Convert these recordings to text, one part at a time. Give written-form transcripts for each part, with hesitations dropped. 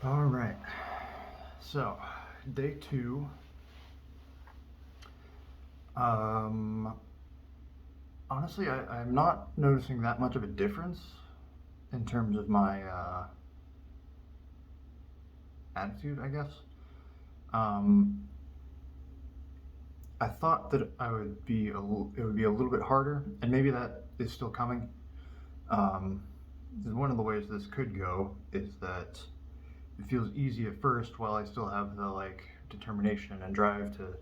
All right. So, day two. Um, Honestly, I'm not noticing that much of a difference in terms of my attitude, I guess. Um, I thought that it would be a little bit harder, and maybe that is still coming. Um, One of the ways this could go is that it feels easy at first while I still have the determination and drive to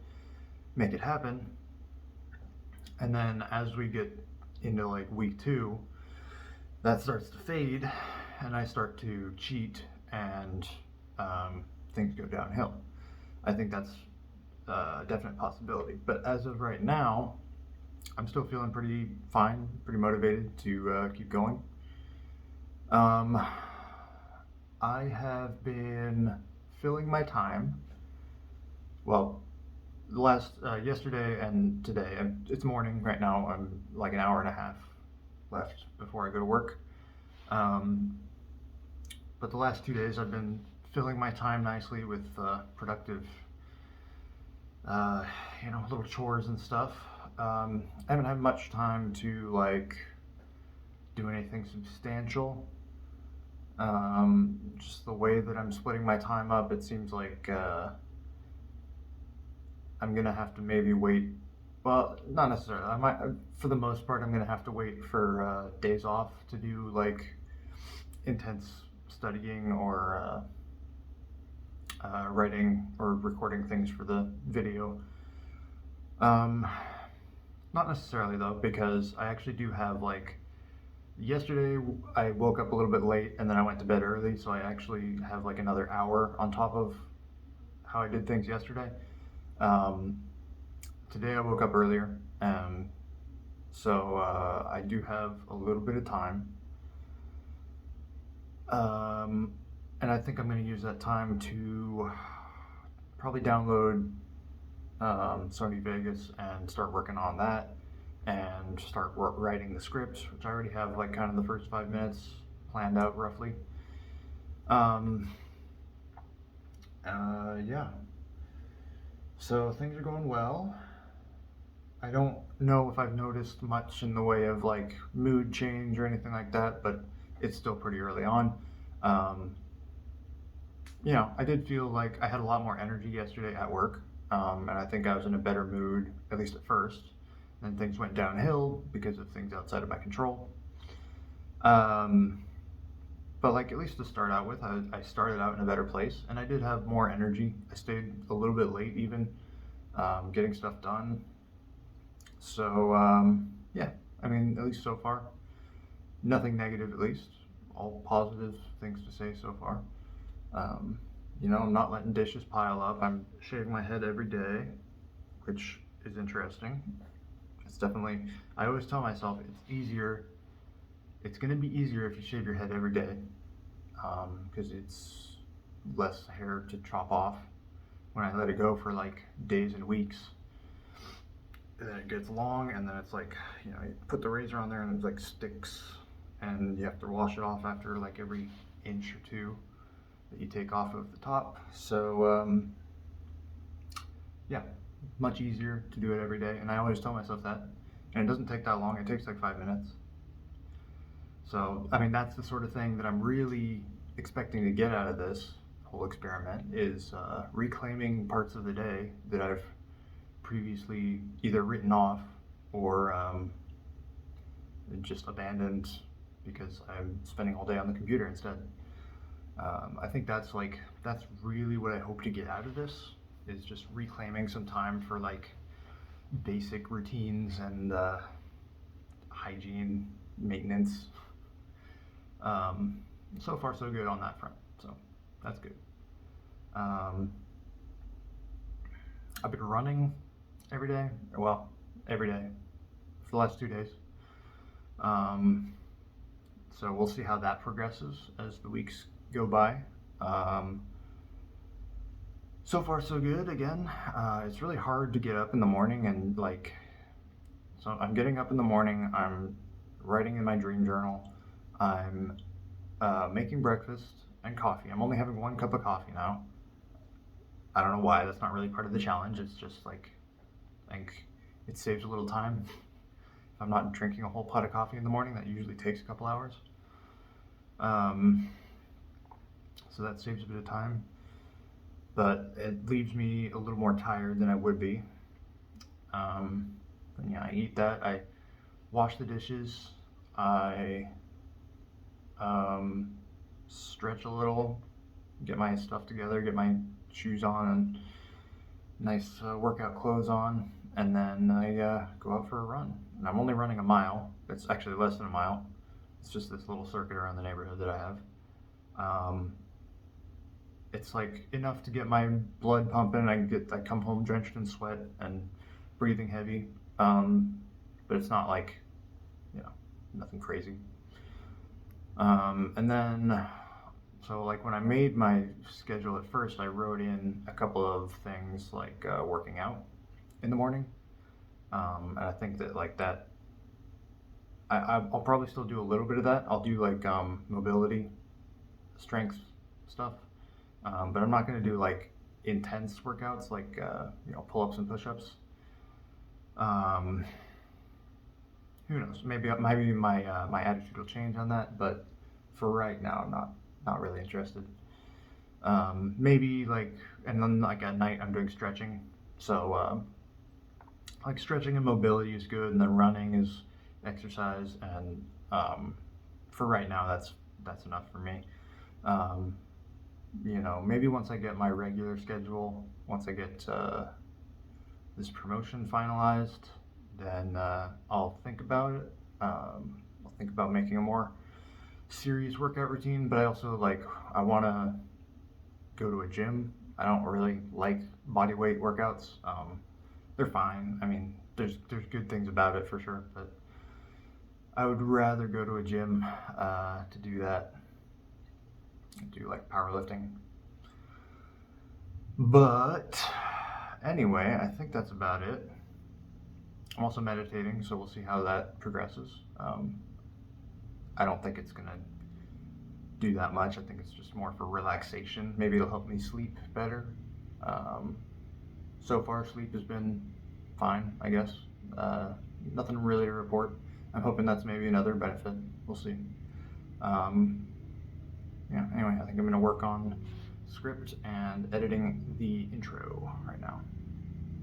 make it happen. And then as we get into week two, that starts to fade, and I start to cheat, and things go downhill. I think that's a definite possibility. But as of right now, I'm still feeling pretty fine, pretty motivated to keep going. Um, I have been filling my time. Well, the last yesterday and today, it's morning right now. I'm like an hour and a half left before I go to work. Um, but the last 2 days, I've been filling my time nicely with productive, uh, little chores and stuff. I haven't had much time to do anything substantial. Just the way that I'm splitting my time up, it seems like I'm gonna have to maybe wait. Well, not necessarily. I might, for the most part, I'm gonna have to wait for days off to do intense studying or writing or recording things for the video. Um, Not necessarily though, because I actually do have yesterday I woke up a little bit late and then I went to bed early, so I actually have another hour on top of how I did things yesterday. Um, Today I woke up earlier, so I do have a little bit of time. Um, and I think I'm going to use that time to probably download Sony Vegas and start working on that and start writing the scripts, which I already have kind of the first 5 minutes planned out roughly. Um, yeah. So things are going well. I don't know if I've noticed much in the way of mood change or anything like that, but it's still pretty early on. Um, I did feel like I had a lot more energy yesterday at work, and I think I was in a better mood, at least at first. Then things went downhill because of things outside of my control. Um, but at least to start out with, I started out in a better place, and I did have more energy. I stayed a little bit late even, getting stuff done. So yeah, I mean, at least so far, nothing negative. At least all positive things to say so far. Um, I'm not letting dishes pile up. I'm shaving my head every day, which is interesting. It's definitely, I always tell myself it's going to be easier if you shave your head every day, because it's less hair to chop off. When I let it go for days and weeks, then it gets long, and then it's you put the razor on there and it's sticks, and you have to wash it off after every inch or two that you take off of the top. So yeah, much easier to do it every day, and I always tell myself that. And it doesn't take that long. It takes 5 minutes. So I mean, that's the sort of thing that I'm really expecting to get out of this whole experiment is reclaiming parts of the day that I've previously either written off or just abandoned because I'm spending all day on the computer instead. I think that's really what I hope to get out of this is just reclaiming some time for basic routines and hygiene maintenance. So far so good on that front, so that's good. Um, I've been running every day, well, every day for the last 2 days. Um, so we'll see how that progresses as the weeks go by. Um, so far so good. Again, it's really hard to get up in the morning and so I'm getting up in the morning, I'm writing in my dream journal, I'm making breakfast, and coffee. I'm only having 1 cup of coffee now. I don't know why. That's not really part of the challenge. It's just like, I think it saves a little time. If I'm not drinking a whole pot of coffee in the morning, that usually takes a couple hours. Um, so that saves a bit of time, but it leaves me a little more tired than I would be. Um, and yeah, I eat that. I wash the dishes. I um, stretch a little, get my stuff together, get my shoes on, and nice workout clothes on, and then I go out for a run. And I'm only running a mile. It's actually less than a mile. It's just this little circuit around the neighborhood that I have. Um, it's like enough to get my blood pumping. I come home drenched in sweat and breathing heavy, but it's not like, you know, nothing crazy. And then, so like when I made my schedule at first, I wrote in a couple of things like working out in the morning. And I think that like that, I'll probably still do a little bit of that. I'll do like mobility, strength stuff, but I'm not going to do like intense workouts like pull-ups and push-ups. Um, who knows? Maybe my attitude will change on that, but for right now, I'm not really interested. Maybe like, and then like at night I'm doing stretching. So like stretching and mobility is good, and then running is exercise. And for right now, that's enough for me. Um, maybe once I get my regular schedule, once I get this promotion finalized, then I'll think about it. I'll think about making a more serious workout routine, but I also like I want to go to a gym. I don't really like body weight workouts. They're fine. I mean, there's good things about it for sure, but I would rather go to a gym to do that, do like powerlifting. But anyway, I think that's about it. I'm also meditating, so we'll see how that progresses. I don't think it's gonna do that much. I think it's just more for relaxation. Maybe it'll help me sleep better. Um, so far, sleep has been fine, I guess. Nothing really to report. I'm hoping that's maybe another benefit. We'll see. Um, yeah, anyway, I think I'm going to work on script and editing the intro right now.